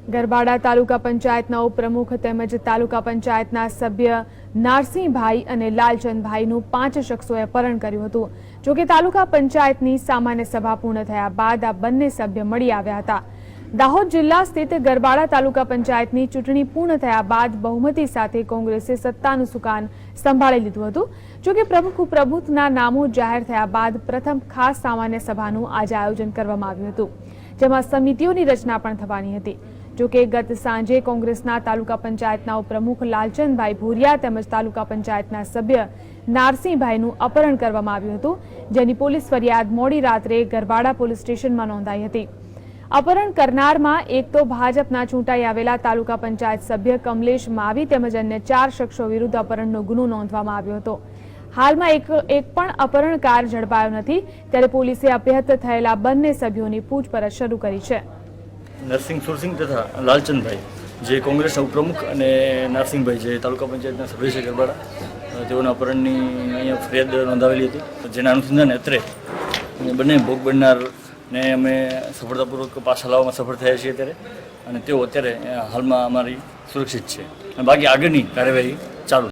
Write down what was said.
ગરબાડા તાલુકા પંચાયતના ઉપપ્રમુખ તેમજ તાલુકા પંચાયતના સભ્ય નારસિંહભાઈ અને લાલચંદભાઈનું 5 શખ્સોએ અપહરણ કર્યું હતું। જોકે તાલુકા પંચાયતની સામાન્ય સભા પૂર્ણ થયા બાદ આ બંને સભ્ય મળી આવ્યા હતા। દાહોદ જિલ્લા સ્થિત ગરબાડા તાલુકા પંચાયતની ચૂંટણી પૂર્ણ થયા બાદ બહુમતી સાથે કોંગ્રેસે સત્તાનું સુકાન સંભાળી લીધું હતું। જોકે પ્રમુખ ઉપપ્રમુખના નામો જાહેર થયા બાદ પ્રથમ ખાસ સામાન્ય સભાનું આજે આયોજન કરવામાં આવ્યું હતું, જેમાં સમિતિઓની રચના પણ થવાની હતી। જોકે ગત સાંજે કોંગ્રેસના તાલુકા પંચાયતના ઉપપ્રમુખ લાલચંદભાઈ ભુરિયા તેમજ તાલુકા પંચાયતના સભ્ય નારસિંહભાઈનું અપહરણ કરવામાં આવ્યું હતું, જેની પોલીસ ફરિયાદ મોડી રાત્રે ગરબાડા પોલીસ સ્ટેશનમાં નોંધાઈ હતી। અપહરણ કરનારમાં એક તો ભાજપના ચૂંટાઈ આવેલા તાલુકા પંચાયત સભ્ય કમલેશ માવી તેમજ અન્ય 4 શખ્સો વિરુદ્ધ અપહરણનો ગુનો નોંધવામાં આવ્યો હતો। હાલમાં એક પણ અપહરણકાર ઝડપાયો નથી, ત્યારે પોલીસે અપહૃત થયેલા બંને સભ્યોની પૂછપરછ શરૂ કરી છે। નરસિંહ સુરસિંહ તથા લાલચંદભાઈ જે કોંગ્રેસના ઉપપ્રમુખ અને નરસિંહભાઈ જે તાલુકા પંચાયતના સભ્ય છે ગરબાડા, તેઓના અપહરણની અહીંયા ફરિયાદ નોંધાવેલી હતી, જેના અનુસંધાને અત્રે બંને ભોગ બનનારને અમે સફળતાપૂર્વક પાછા લાવવામાં સફળ થયા છીએ અત્યારે, અને તેઓ અત્યારે હાલમાં અમારી સુરક્ષિત છે, અને બાકી આગળની કાર્યવાહી